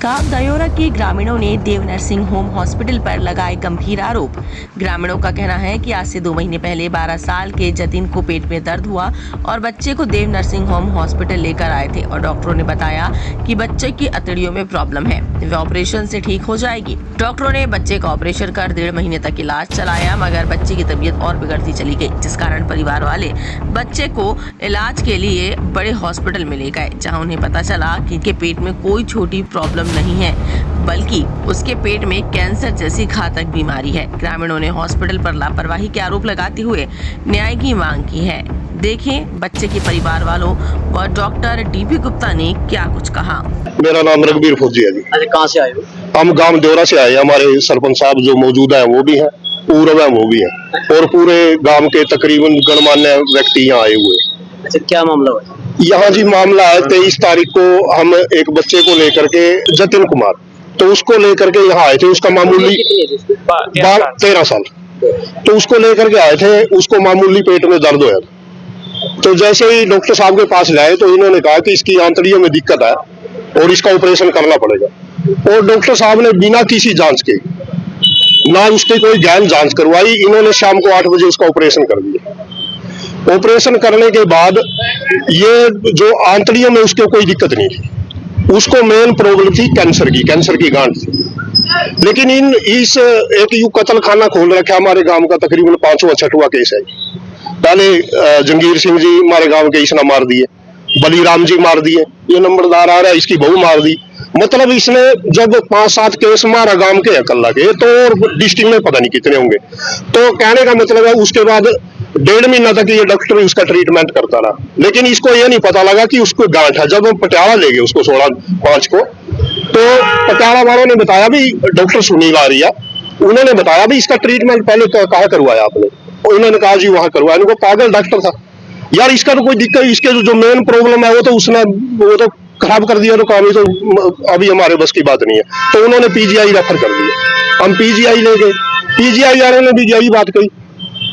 गांव दयोरा के ग्रामीणों ने देव नर्सिंग होम हॉस्पिटल पर लगाए गंभीर आरोप। ग्रामीणों का कहना है कि आज से 2 महीने पहले 12 साल के जतिन को पेट में दर्द हुआ और बच्चे को देव नर्सिंग होम हॉस्पिटल लेकर आए थे और डॉक्टरों ने बताया कि बच्चे की अतड़ियों में प्रॉब्लम है, वह ऑपरेशन से ठीक हो जाएगी। डॉक्टरों ने बच्चे का ऑपरेशन कर 1.5 महीने तक इलाज चलाया, मगर बच्चे की तबीयत और बिगड़ती चली गई, जिस कारण परिवार वाले बच्चे को इलाज के लिए बड़े हॉस्पिटल में ले गए, जहाँ उन्हें पता चला कि उनके पेट में कोई छोटी प्रॉब्लम नहीं है, बल्कि उसके पेट में कैंसर जैसी घातक बीमारी है। ग्रामीणों ने हॉस्पिटल पर लापरवाही के आरोप लगाते हुए न्याय की मांग की है। देखें बच्चे के परिवार वालों व डॉक्टर डीपी गुप्ता ने क्या कुछ कहा। मेरा नाम रघुबीर फौजी है जी। अच्छा, कहाँ से आए हो? हम गांव देवरा से आए। हमारे सरपंच साहब जो मौजूद है वो भी हैं, पूर्व है वो भी हैं, और पूरे गांव के तकरीबन गणमान्य व्यक्ति यहाँ आए हुए हैं। अच्छा, क्या मामला हुआ? यहाँ जी मामला है 23 तारीख को हम एक बच्चे को लेकर के, जतिन कुमार, तो उसको लेकर के यहाँ आए थे। उसका मामूली 13 साल, तो उसको लेकर के आए थे। उसको मामूली पेट में दर्द होया, तो जैसे ही डॉक्टर साहब के पास लाए तो इन्होंने कहा कि इसकी आंतड़ियों में दिक्कत है और इसका ऑपरेशन करना पड़ेगा। और डॉक्टर साहब ने बिना किसी जांच के, ना उसकी कोई गहन जांच करवाई, इन्होंने शाम को 8 बजे उसका ऑपरेशन कर दिया। ऑपरेशन करने के बाद ये जो आंतड़ियों में उसको कोई दिक्कत नहीं थी, उसको मेन प्रॉब्लम थी कैंसर की गांठ थी। लेकिन इस एक यू कत्ल खाना खोल रखा हमारे गांव का, तकरीबन 5वां 6वां केस है। पहले जंगीर सिंह जी हमारे गांव के इसने मार दिए, बलीराम जी मार दिए, ये नंबरदार आ रहा है इसकी बहू मार दी। मतलब इसने जब 5-7 केस मारा गांव के अकल्ला के, तो डिस्ट्रिक्ट में पता नहीं कितने होंगे। तो कहने का मतलब है उसके बाद 1.5 महीना तक ये डॉक्टर उसका ट्रीटमेंट करता रहा, लेकिन इसको ये नहीं पता लगा कि उसको गांठ है। जब हम पटियाला ले गए उसको 16/5 को, तो पटियाला वालों ने बताया भी, डॉक्टर सुनील आ रही है, उन्होंने बताया भी इसका ट्रीटमेंट पहले कहाँ करवाया आपने? उन्होंने कहा जी वहां करवाया। इनको पागल डॉक्टर था यार, इसका तो कोई दिक्कत, इसके जो मेन प्रॉब्लम है वो तो खराब कर दिया, तो काम ही तो अभी हमारे बस की बात नहीं है। तो उन्होंने पीजीआई रेफर कर दिया, हम पीजीआई ले गए। पीजीआई वाले ने भी यही बात कही,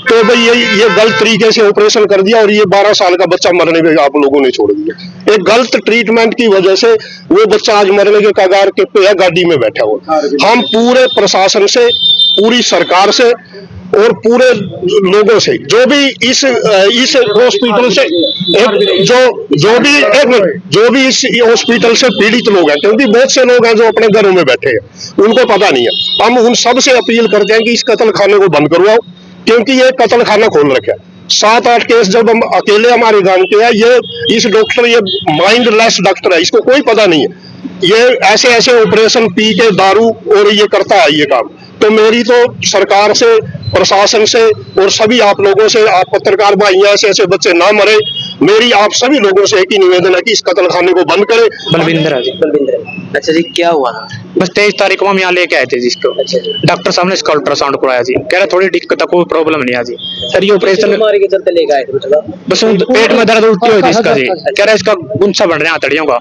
तो भाई ये गलत तरीके से ऑपरेशन कर दिया और ये 12 साल का बच्चा मरने पे आप लोगों ने छोड़ दिया। एक गलत ट्रीटमेंट की वजह से वो बच्चा आज मरने के कगार के पे है, गाड़ी में बैठा हुआ। हम पूरे प्रशासन से, पूरी सरकार से और पूरे लोगों से, जो भी इस हॉस्पिटल से जो भी इस हॉस्पिटल से पीड़ित लोग हैं, क्योंकि बहुत से लोग हैं जो अपने घरों में बैठे हैं, उनको पता नहीं है। हम उन सब से अपील करते हैं कि इस कत्ल खाने को बंद करवाओ, क्योंकि ये कत्ल खाना खोल रखा है। 7-8 केस जब हम अकेले हमारे गांव के हैं, इस डॉक्टर, ये माइंडलेस डॉक्टर है, इसको कोई पता नहीं है। ये ऐसे ऑपरेशन पी के दारू और ये करता है ये काम। तो मेरी तो सरकार से, प्रशासन से और सभी आप लोगों से, आप पत्रकार भाई, ऐसे बच्चे ना मरे, मेरी आप सभी लोगों से एक ही निवेदन है कि इस कत्ल खाने को बंद करें। बलविंदर जी। अच्छा जी, क्या हुआ? बस 23 तारीख को हम यहाँ लेके आए थे जिसको। अच्छा जी। डॉक्टर साहब ने इसका अल्ट्रासाउंड कराया जी, कह रहे थोड़ी दिक्कत है, कोई प्रॉब्लम नहीं है जी। सर ये ऑपरेशन बीमारी के चलते लेके आए थे, बस पेट में दर्द उल्टी हुई थी इसका जी, कह रहे इसका गुंसा बढ़ रहे हैं आंतड़ियों का।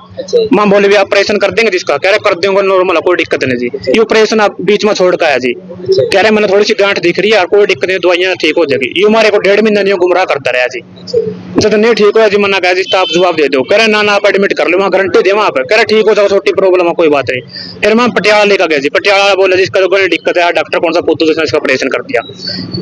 मां बोले भी ऑपरेशन कर देंगे जिसका, कह रहे कर देंगे, नॉर्मल है, कोई दिक्कत नहीं जी। ये ऑपरेशन आप बीच में छोड़ का है जी, कह रहे मैंने थोड़ी सी गांठ दिख रही है, कोई दिक्कत नहीं, दवाइयां ठीक हो जाएगी। ये हमारे को 1.5 महीना नहीं गुमराह करता रहा जी। जब नहीं ठीक हो जी, मना कहा जी आप जवाब दे दो, कह रहे ना आप एडमिट कर लो, वहाँ गारंटी दे वहाँ पर, कह रहे ठीक हो जाओ, छोटी प्रॉब्लम है, कोई बात नहीं। फिर मैं पटियाला लेकर गए जी, पटियाला बोला जी इसका तो बड़ी दिक्कत है, डॉक्टर कौन सा पुत्तू जिसने इसका ऑपरेशन कर दिया।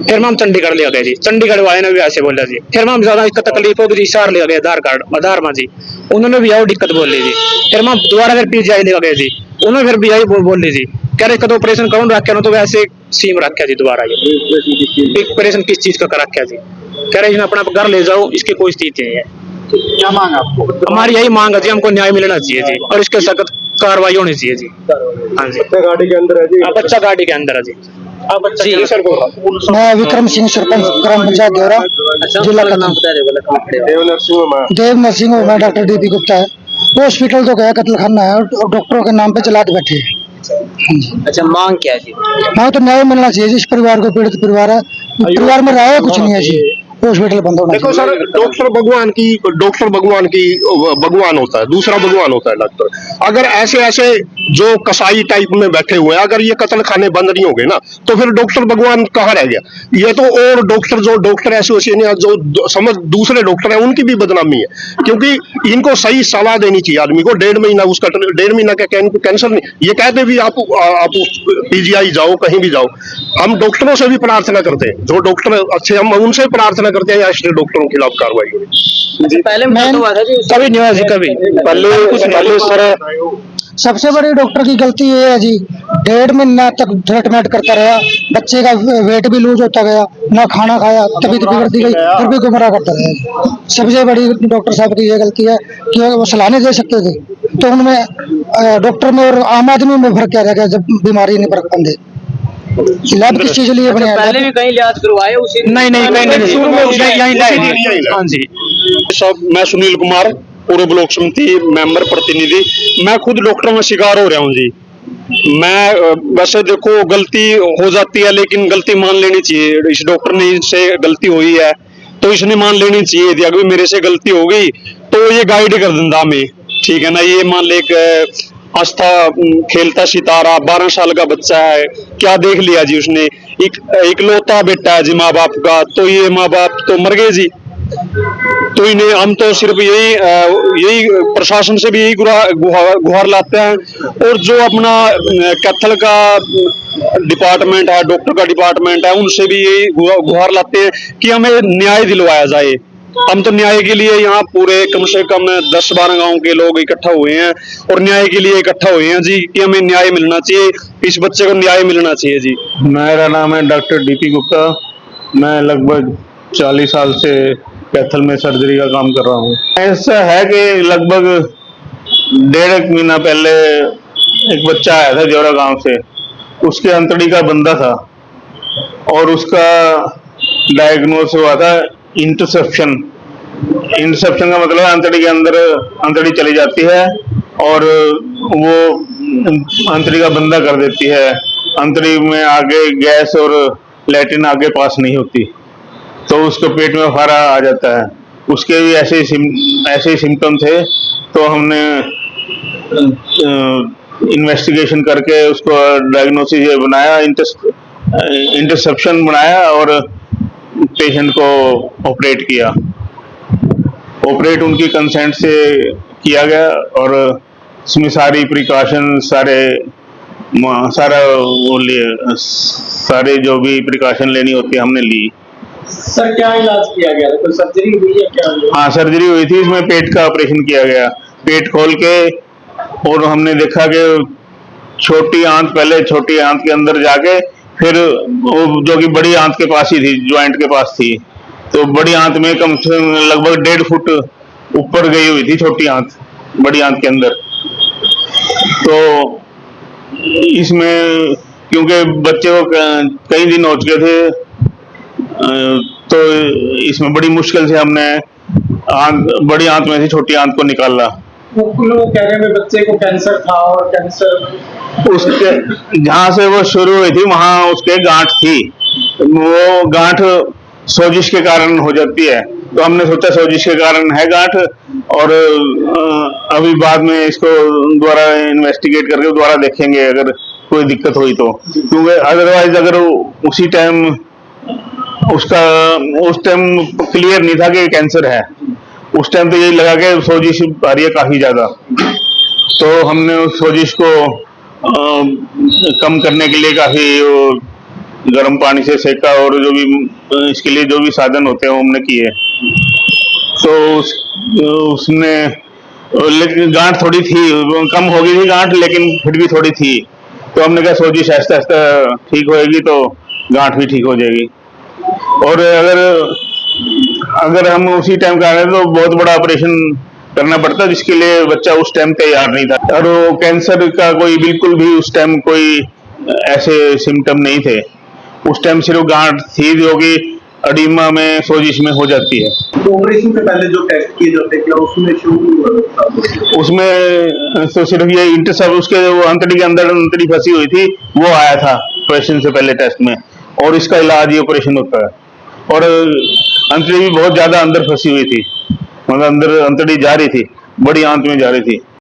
फिर हम चंडीगढ़ ले गए जी, चंडीगढ़ वाले ने भी ऐसे बोला जी। फिर हम ज्यादा इसका तकलीफ होगी जी, शहर ले गए आधार में जी, उन्होंने भी यही दिक्कत बोल ली जी। फिर हम दोबारा फिर पीजीआई ले गए जी, उन्होंने फिर भी यही बोल ली जी, कह रहे इसका तो ऑपरेशन कौन रखा ना, तो वैसे सीम रखा जी दोबारा। ये ऑपरेशन किस चीज का कर रखा जी, कह रहे अपना घर ले जाओ, इसकी कोई स्थिति नहीं है। क्या मांग आपको? हमारी यही मांग है जी, हमको न्याय मिलना चाहिए जी, और इसके सख्त कार्रवाई होनी चाहिए जी। हाँ जी, बच्चा गाड़ी के अंदर है जी। बच्चा गाड़ी के अंदर है जी। मैं विक्रम सिंह, सरपंच ग्राम पंचायत देवरा, जिला का नाम बता दे। Dev nursing home, doctor DP Gupta है। हॉस्पिटल तो गया कत्ल खाना है और डॉक्टरों के नाम पे चला के बैठे हैं। अच्छा, मांग क्या है जी? हाँ, तो न्याय मिलना चाहिए जी। इस परिवार को, पीड़ित परिवार है, परिवार में रहा कुछ नहीं है जी। हॉस्पिटल बंद होना देखो चाहिए। सर, डॉक्टर भगवान होता है, दूसरा भगवान होता है डॉक्टर। अगर ऐसे ऐसे जो कसाई टाइप में बैठे हुए हैं, अगर ये कत्ल खाने बंद नहीं होंगे ना, तो फिर डॉक्टर भगवान कहाँ रह गया? ये तो और डॉक्टर, जो डॉक्टर एसोसिएशन या जो समझ दूसरे डॉक्टर हैं, उनकी भी बदनामी है, क्योंकि इनको सही सलाह देनी चाहिए आदमी को। 1.5 महीना उसका 1.5 महीना का कैंसर नहीं, ये कहते भी आप पीजीआई जाओ, कहीं भी जाओ। हम डॉक्टरों से भी प्रार्थना करते हैं, जो डॉक्टर अच्छे, हम उनसे प्रार्थना करते हैं ऐसे डॉक्टरों के खिलाफ कार्रवाई हो। अच्छा, पहले मर्डर हुआ था जी कभी नहीं हुआ जी, कभी पहले सर सबसे बड़ी डॉक्टर की गलती ये है जी, 1.5 महीना तक ट्रीटमेंट करता रहा, बच्चे का वेट भी लूज होता गया, ना खाना खाया, तबीयत बिगड़ती गई, फिर भी गुमराह करता रहा। सबसे बड़ी डॉक्टर साहब की ये गलती है कि वो सलाह नहीं दे सकते थे, तो उनमें डॉक्टर में और आम आदमी में फर्क क्या रह गया जब बीमारी नहीं परख पाते। लैब किस चीज के लिए बनाया? पहले भी कहीं इलाज करवाए उसी नहीं यहीं लाए हाँ जी। सब मैं सुनील कुमार, पूर्व ब्लॉक समिति मेंबर प्रतिनिधि। मैं खुद डॉक्टरों में शिकार हो रहा हूँ जी। मैं वैसे देखो गलती हो जाती है, लेकिन गलती मान लेनी चाहिए। इस डॉक्टर ने से गलती हुई है तो इसने मान लेनी चाहिए थी। अगर मेरे से गलती हो गई तो ये गाइड कर देता हमें, ठीक है ना। ये मान ले आस्था खेलता सितारा 12 साल का बच्चा है, क्या देख लिया जी उसने। इकलौता बेटा है जी माँ बाप का, तो ये माँ बाप तो मर गए जी। तो इन्हें हम तो सिर्फ यही प्रशासन से भी यही गुहार लाते हैं। और जो अपना कैथल का डिपार्टमेंट है, डॉक्टर का डिपार्टमेंट है, उनसे भी यही गुहार लाते हैं कि हमें न्याय दिलवाया जाए। हम तो न्याय के लिए यहाँ पूरे कम से कम 10-12 गांव के लोग इकट्ठा हुए हैं और न्याय के लिए इकट्ठा हुए हैं जी, कि हमें न्याय मिलना चाहिए, इस बच्चे को न्याय मिलना चाहिए जी। मेरा नाम है डॉक्टर डीपी गुप्ता। मैं लगभग 40 साल से कैथल में सर्जरी का काम कर रहा हूँ। ऐसा है कि लगभग 1.5 महीना पहले एक बच्चा आया था जोरा गांव से, उसके अंतड़ी का बंदा था और उसका डायग्नोस हुआ था इंटरसेप्शन। इंटरसेप्शन का मतलब अंतड़ी के अंदर अंतड़ी चली जाती है और वो अंतड़ी का बंदा कर देती है। अंतड़ी में आगे गैस और लैट्रिन आगे पास नहीं होती, तो उसको पेट में फारा आ जाता है। उसके भी ऐसे ही सिम्टम थे, तो हमने इन्वेस्टिगेशन करके उसको डायग्नोसिस बनाया, इंटरसेप्शन बनाया और पेशेंट को ऑपरेट किया। ऑपरेट उनकी कंसेंट से किया गया और उसमें सारी प्रिकॉशन सारे जो भी प्रिकॉशन लेनी होती है हमने ली। सर क्या इलाज किया गया? कोई सर्जरी हुई है क्या? हाँ, सर्जरी हुई थी। इसमें पेट का ऑपरेशन किया गया, पेट खोल के, और हमने देखा कि छोटी आंत के अंदर जाके फिर वो जो कि बड़ी आंत के पास ही थी, ज्वाइंट के पास थी, तो बड़ी आंत में कम से कम लगभग 1.5 फुट ऊपर गई हुई थी छोटी आंत बड़ी आंत के अंदर। तो इसमें क्योंकि बच्चे को कई दिन हो चुके थे, तो इसमें बड़ी मुश्किल से हमने बड़ी आंत में से छोटी आंत को निकाला। वो कह रहे हैं बच्चे को कैंसर था और कैंसर उसके जहाँ से वो शुरू हुई थी वहां उसके गांठ थी। वो गांठ सोजिश के कारण हो जाती है, तो हमने सोचा सोजिश के कारण है गांठ, और अभी बाद में इसको दोबारा इन्वेस्टिगेट करके दोबारा देखेंगे अगर कोई दिक्कत हुई तो। क्योंकि अदरवाइज अगर उसी टाइम उस टाइम क्लियर नहीं था कि कैंसर है, उस टाइम तो यही लगा कि सोजिश आ रही है काफी ज्यादा। तो हमने उस सोजिश को कम करने के लिए काफी गर्म पानी से सेका और जो भी इसके लिए जो भी साधन होते हैं वो हमने किए। तो उसने, लेकिन गांठ थोड़ी थी, कम हो गई थी गांठ, लेकिन फिर भी थोड़ी थी। तो हमने कहा सोजिश आहिस्ता आहिस्ता ठीक होएगी तो गांठ भी ठीक हो जाएगी। और अगर हम उसी टाइम का रहे तो बहुत बड़ा ऑपरेशन करना पड़ता, जिसके लिए बच्चा उस टाइम तैयार नहीं था। और वो कैंसर का कोई बिल्कुल भी उस टाइम कोई ऐसे सिम्टम नहीं थे। उस टाइम सिर्फ गांठ थी जो कि अडीमा में सोजिश में हो जाती है। तो ऑपरेशन से पहले जो टेस्ट किए जाते हैं क्या उसमें तो सिर्फ ये इंटरसेप्ट, उसके वो अंतड़ी के अंदर अंतड़ी फंसी हुई थी, वो आया था ऑपरेशन से पहले टेस्ट में, और इसका इलाज ही ऑपरेशन होता है। और अंतड़ी भी बहुत ज्यादा अंदर फंसी हुई थी, मतलब अंदर अंतड़ी जा रही थी, बड़ी आंत में जा रही थी।